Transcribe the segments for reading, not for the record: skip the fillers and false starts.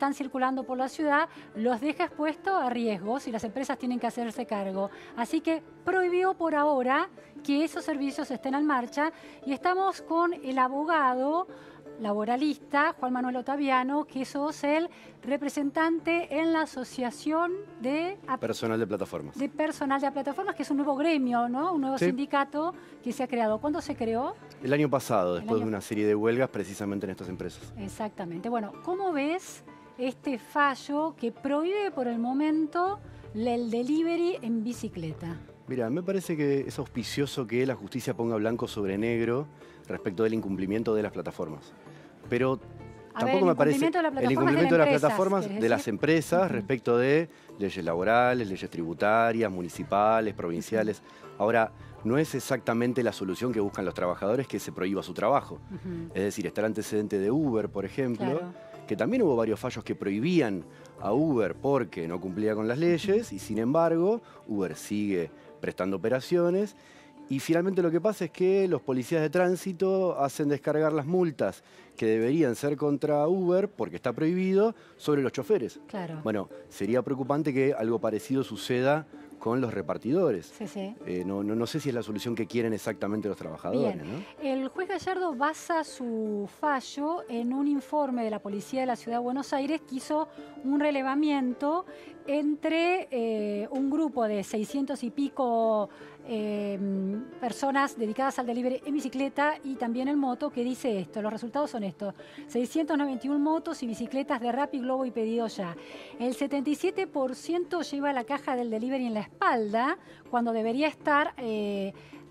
están circulando por la ciudad, los deja expuestos a riesgos y las empresas tienen que hacerse cargo. Así que prohibió por ahora que esos servicios estén en marcha y estamos con el abogado laboralista Juan Manuel Ottaviano, que sos el representante en la Asociación de Personal de Plataformas. De Personal de Plataformas, que es un nuevo gremio, ¿no? Un nuevo sindicato que se ha creado. ¿Cuándo se creó? El año pasado, después de una serie de huelgas precisamente en estas empresas. Exactamente. Bueno, ¿cómo ves este fallo que prohíbe por el momento el delivery en bicicleta? Mira, me parece que es auspicioso que la justicia ponga blanco sobre negro respecto del incumplimiento de las plataformas. Pero tampoco me parece el incumplimiento de las plataformas de las empresas respecto de leyes laborales, leyes tributarias, municipales, provinciales. Ahora, no es exactamente la solución que buscan los trabajadores que se prohíba su trabajo. Es decir, está el antecedente de Uber, por ejemplo, que también hubo varios fallos que prohibían a Uber porque no cumplía con las leyes y sin embargo Uber sigue prestando operaciones. Y finalmente lo que pasa es que los policías de tránsito hacen descargar las multas que deberían ser contra Uber, porque está prohibido, sobre los choferes. Claro. Bueno, sería preocupante que algo parecido suceda con los repartidores. Sí, sí. No sé si es la solución que quieren exactamente los trabajadores. Bien. ¿No? El juez Gallardo basa su fallo en un informe de la Policía de la Ciudad de Buenos Aires que hizo un relevamiento entre un grupo de 600 y pico personas dedicadas al delivery en bicicleta y también en moto, que dice esto. Los resultados son estos: 691 motos y bicicletas de Rappi, Globo y Pedido Ya. El 77% lleva la caja del delivery en la espalda cuando debería estar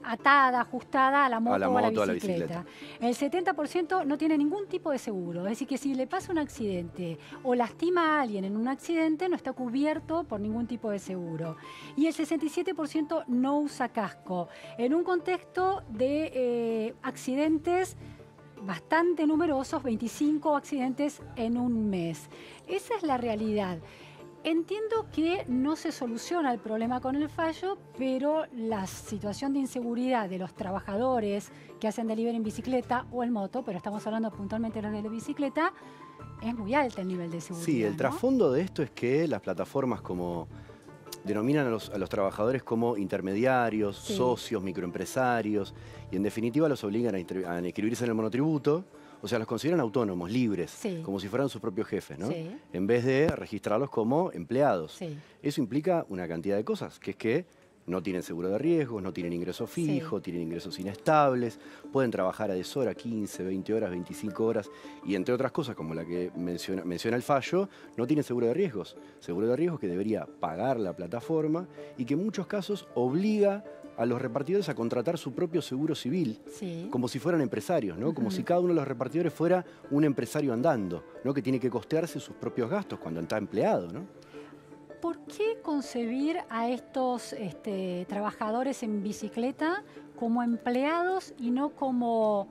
atada, ajustada a la moto o a la bicicleta. El 70% no tiene ningún tipo de seguro. Es decir, que si le pasa un accidente o lastima a alguien en un accidente, no está cubierto por ningún tipo de seguro. Y el 67% no usa casco. En un contexto de accidentes bastante numerosos, 25 accidentes en un mes. Esa es la realidad. Entiendo que no se soluciona el problema con el fallo, pero la situación de inseguridad de los trabajadores que hacen delivery en bicicleta o en moto, pero estamos hablando puntualmente de los de la bicicleta, es muy alto el nivel de seguridad. Sí, el trasfondo de esto es que las plataformas denominan a los trabajadores como intermediarios, socios, microempresarios, y en definitiva los obligan a inscribirse en el monotributo. O sea, los consideran autónomos, libres, como si fueran sus propios jefes, ¿no? En vez de registrarlos como empleados. Eso implica una cantidad de cosas, que es que no tienen seguro de riesgos, no tienen ingreso fijo, tienen ingresos inestables, pueden trabajar a deshora, 15, 20 horas, 25 horas, y entre otras cosas, como la que menciona el fallo, no tienen seguro de riesgos. Seguro de riesgos que debería pagar la plataforma y que en muchos casos obliga a los repartidores a contratar su propio seguro civil, como si fueran empresarios, ¿no? Como si cada uno de los repartidores fuera un empresario andando, ¿no? Que tiene que costearse sus propios gastos cuando está empleado, ¿no? ¿Por qué concebir a estos trabajadores en bicicleta como empleados y no como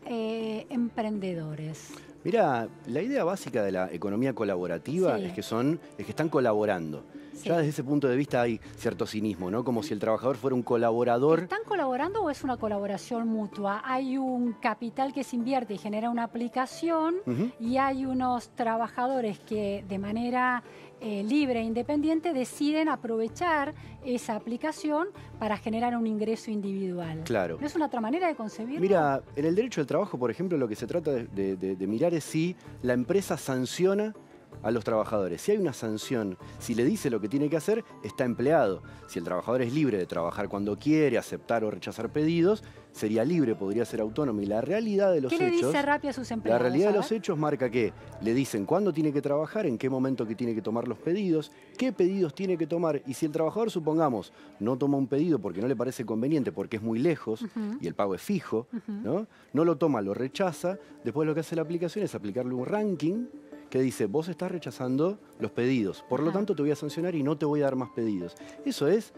emprendedores? Mira, la idea básica de la economía colaborativa es que están colaborando. Ya desde ese punto de vista hay cierto cinismo, ¿no? Como si el trabajador fuera un colaborador. ¿Están colaborando o es una colaboración mutua? Hay un capital que se invierte y genera una aplicación y hay unos trabajadores que de manera libre e independiente deciden aprovechar esa aplicación para generar un ingreso individual. Claro. ¿No es una otra manera de concebirlo? Mira, en el derecho del trabajo, por ejemplo, lo que se trata de mirar es si la empresa sanciona a los trabajadores. Si hay una sanción, si le dice lo que tiene que hacer, está empleado. Si el trabajador es libre de trabajar cuando quiere, aceptar o rechazar pedidos, sería libre, podría ser autónomo. Y la realidad de los hechos... ¿Qué le dice Rappi a sus empleados? La realidad de los hechos marca que le dicen cuándo tiene que trabajar, en qué momento que tiene que tomar los pedidos, qué pedidos tiene que tomar. Y si el trabajador, supongamos, no toma un pedido porque no le parece conveniente, porque es muy lejos y el pago es fijo, ¿no? No lo toma, lo rechaza, después lo que hace la aplicación es aplicarle un ranking que dice, vos estás rechazando los pedidos, por lo tanto te voy a sancionar y no te voy a dar más pedidos. Eso es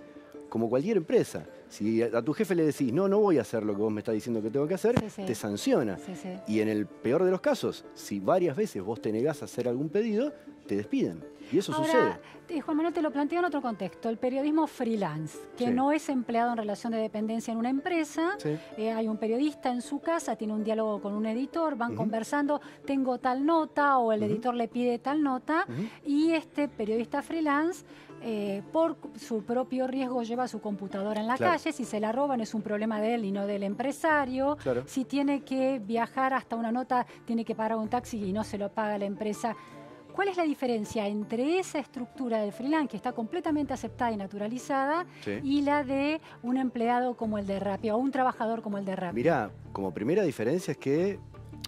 como cualquier empresa. Si a tu jefe le decís, no voy a hacer lo que vos me estás diciendo que tengo que hacer, te sanciona. Y en el peor de los casos, si varias veces vos te negás a hacer algún pedido, te despiden. Y eso sucede. Juan Manuel, te lo planteo en otro contexto. El periodismo freelance, que no es empleado en relación de dependencia en una empresa. Hay un periodista en su casa, tiene un diálogo con un editor, van conversando, tengo tal nota, o el editor le pide tal nota, y este periodista freelance, por su propio riesgo, lleva su computadora en la calle. Si se la roban es un problema de él y no del empresario. Si tiene que viajar hasta una nota, tiene que pagar un taxi y no se lo paga la empresa. ¿Cuál es la diferencia entre esa estructura del freelance, que está completamente aceptada y naturalizada, y la de un empleado como el de Rappi o un trabajador como el de Rappi? Mirá, como primera diferencia es que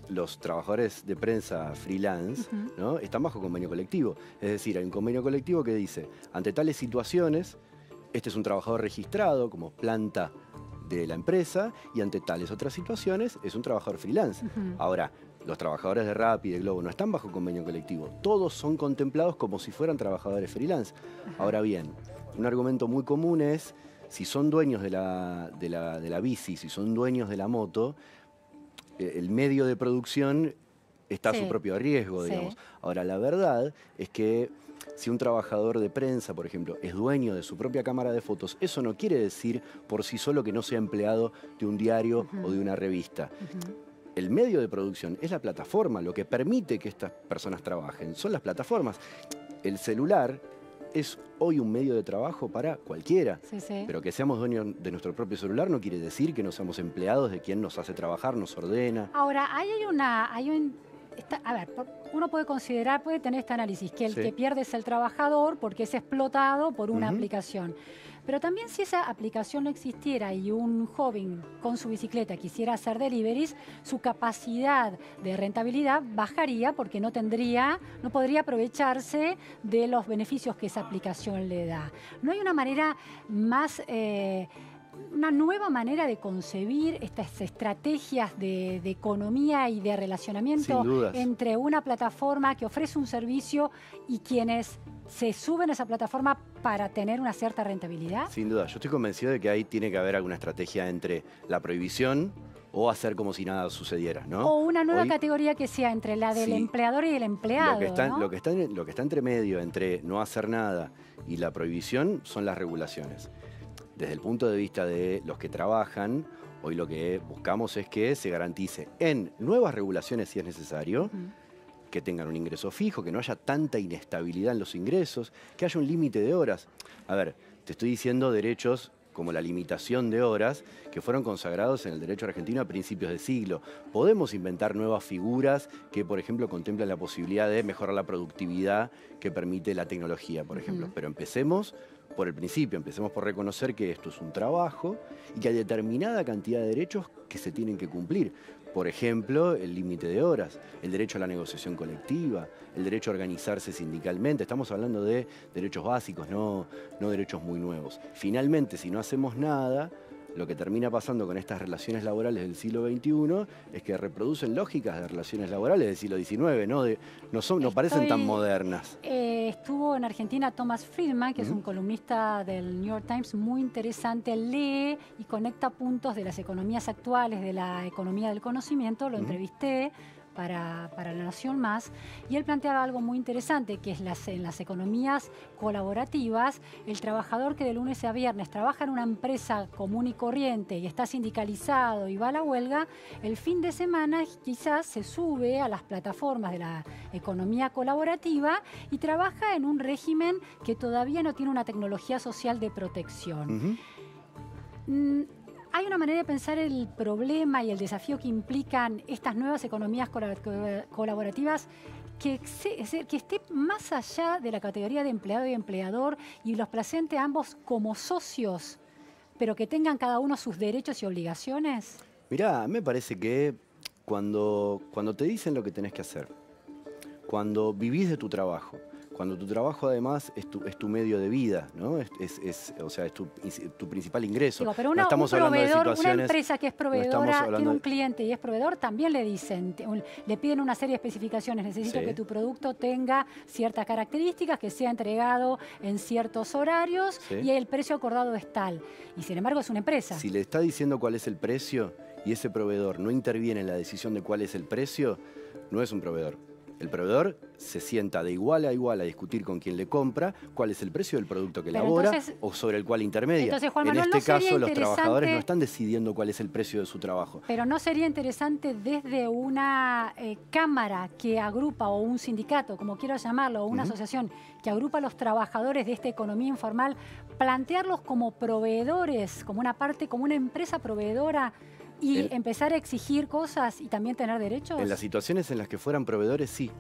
los trabajadores de prensa freelance, ¿no?, están bajo convenio colectivo. Es decir, hay un convenio colectivo que dice, ante tales situaciones, este es un trabajador registrado como planta de la empresa, y ante tales otras situaciones es un trabajador freelance. Ahora, los trabajadores de Rappi y de Globo no están bajo convenio colectivo. Todos son contemplados como si fueran trabajadores freelance. Ahora bien, un argumento muy común es, si son dueños de la bici, si son dueños de la moto, el medio de producción está a su propio riesgo, digamos. Ahora, la verdad es que si un trabajador de prensa, por ejemplo, es dueño de su propia cámara de fotos, eso no quiere decir por sí solo que no sea empleado de un diario o de una revista. El medio de producción es la plataforma, lo que permite que estas personas trabajen. Son las plataformas. El celular es hoy un medio de trabajo para cualquiera. Pero que seamos dueños de nuestro propio celular no quiere decir que no seamos empleados de quien nos hace trabajar, nos ordena. Ahora, uno puede considerar, puede tener este análisis, que el que pierde es el trabajador porque es explotado por una aplicación. Pero también, si esa aplicación no existiera y un joven con su bicicleta quisiera hacer deliveries, su capacidad de rentabilidad bajaría porque no podría aprovecharse de los beneficios que esa aplicación le da. ¿No hay una manera más... una nueva manera de concebir estas estrategias de economía y de relacionamiento entre una plataforma que ofrece un servicio y quienes se suben a esa plataforma para tener una cierta rentabilidad? Sin duda. Yo estoy convencido de que ahí tiene que haber alguna estrategia entre la prohibición o hacer como si nada sucediera, ¿no? O una nueva categoría que sea entre la del empleador y el empleado. Lo que está entre medio, entre no hacer nada y la prohibición, son las regulaciones. Desde el punto de vista de los que trabajan, hoy lo que buscamos es que se garantice en nuevas regulaciones, si es necesario, que tengan un ingreso fijo, que no haya tanta inestabilidad en los ingresos, que haya un límite de horas. A ver, te estoy diciendo derechos como la limitación de horas que fueron consagrados en el derecho argentino a principios de siglo. Podemos inventar nuevas figuras que, por ejemplo, contemplan la posibilidad de mejorar la productividad que permite la tecnología, por ejemplo. Pero empecemos por el principio, empecemos por reconocer que esto es un trabajo y que hay determinada cantidad de derechos que se tienen que cumplir. Por ejemplo, el límite de horas, el derecho a la negociación colectiva, el derecho a organizarse sindicalmente. Estamos hablando de derechos básicos, no derechos muy nuevos. Finalmente, si no hacemos nada, lo que termina pasando con estas relaciones laborales del siglo XXI es que reproducen lógicas de relaciones laborales del siglo XIX, no parecen tan modernas. Estuvo en Argentina Thomas Friedman, que es un columnista del New York Times muy interesante, lee y conecta puntos de las economías actuales, de la economía del conocimiento, lo entrevisté para La Nación Más, y él planteaba algo muy interesante, que es en las economías colaborativas, el trabajador que de lunes a viernes trabaja en una empresa común y corriente y está sindicalizado y va a la huelga, el fin de semana quizás se sube a las plataformas de la economía colaborativa y trabaja en un régimen que todavía no tiene una tecnología social de protección. ¿Hay una manera de pensar el problema y el desafío que implican estas nuevas economías colaborativas que esté más allá de la categoría de empleado y empleador y los presente a ambos como socios, pero que tengan cada uno sus derechos y obligaciones? Mirá, me parece que cuando te dicen lo que tenés que hacer, cuando vivís de tu trabajo, cuando tu trabajo además es tu medio de vida, ¿no? O sea, es tu principal ingreso. Digo, pero no estamos hablando de situaciones, una empresa que es proveedora, no tiene un cliente y es proveedor, también le dicen, le piden una serie de especificaciones. Necesito que tu producto tenga ciertas características, que sea entregado en ciertos horarios y el precio acordado es tal. Y sin embargo es una empresa. Si le está diciendo cuál es el precio y ese proveedor no interviene en la decisión de cuál es el precio, no es un proveedor. El proveedor se sienta de igual a igual a discutir con quien le compra cuál es el precio del producto que elabora o sobre el cual intermedia. Entonces, Juan en Manuel, este caso, los trabajadores no están decidiendo cuál es el precio de su trabajo. Pero ¿no sería interesante desde una cámara que agrupa, o un sindicato, como quiero llamarlo, o una asociación que agrupa a los trabajadores de esta economía informal, plantearlos como proveedores, como una parte, como una empresa proveedora, y empezar a exigir cosas y también tener derechos? En las situaciones en las que fueran proveedores, sí.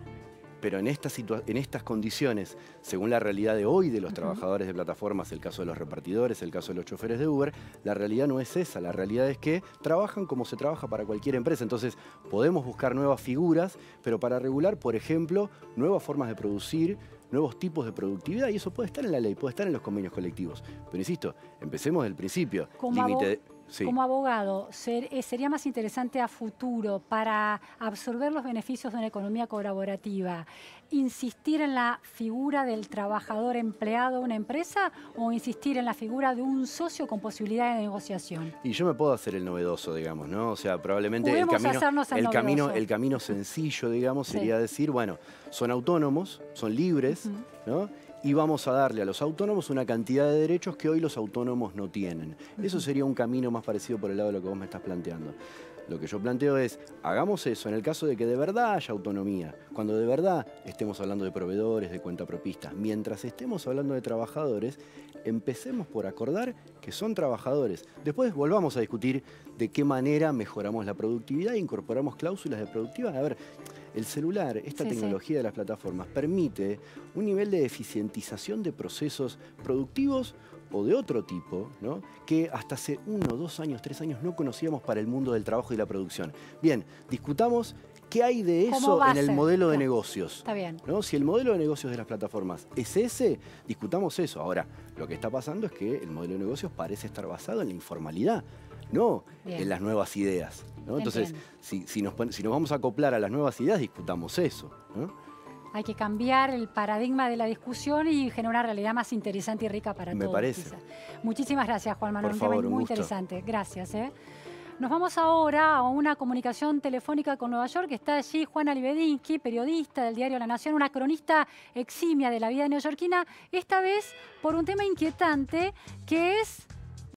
Pero en estas condiciones, según la realidad de hoy de los trabajadores de plataformas, el caso de los repartidores, el caso de los choferes de Uber, la realidad no es esa. La realidad es que trabajan como se trabaja para cualquier empresa. Entonces, podemos buscar nuevas figuras, pero para regular, por ejemplo, nuevas formas de producir, nuevos tipos de productividad, y eso puede estar en la ley, puede estar en los convenios colectivos. Pero insisto, empecemos del principio. Como abogado, ¿sería más interesante a futuro, para absorber los beneficios de una economía colaborativa, insistir en la figura del trabajador empleado de una empresa o insistir en la figura de un socio con posibilidad de negociación? Y yo me puedo hacer el novedoso, digamos, ¿no? O sea, probablemente el camino sencillo, digamos, sería decir, bueno, son autónomos, son libres, ¿no? Y vamos a darle a los autónomos una cantidad de derechos que hoy los autónomos no tienen. Eso sería un camino más parecido por el lado de lo que vos me estás planteando. Lo que yo planteo es, hagamos eso en el caso de que de verdad haya autonomía, cuando de verdad estemos hablando de proveedores, de cuentapropistas. Mientras estemos hablando de trabajadores, empecemos por acordar que son trabajadores. Después volvamos a discutir de qué manera mejoramos la productividad e incorporamos cláusulas de productividad. A ver, el celular, esta tecnología de las plataformas, permite un nivel de eficientización de procesos productivos o de otro tipo, ¿no? Que hasta hace 1, 2 años, 3 años no conocíamos para el mundo del trabajo y la producción. Bien, discutamos qué hay de eso en el modelo de negocios. Está bien. ¿No? Si el modelo de negocios de las plataformas es ese, discutamos eso. Ahora, lo que está pasando es que el modelo de negocios parece estar basado en la informalidad, no en las nuevas ideas, ¿no? Entonces, si nos vamos a acoplar a las nuevas ideas, discutamos eso, ¿no? Hay que cambiar el paradigma de la discusión y generar una realidad más interesante y rica para todos. Me parece. Quizá. Muchísimas gracias, Juan Manuel. Por favor, un tema muy interesante. Gracias. Nos vamos ahora a una comunicación telefónica con Nueva York. Está allí Juana Libedinsky, periodista del diario La Nación, una cronista eximia de la vida neoyorquina, esta vez por un tema inquietante que es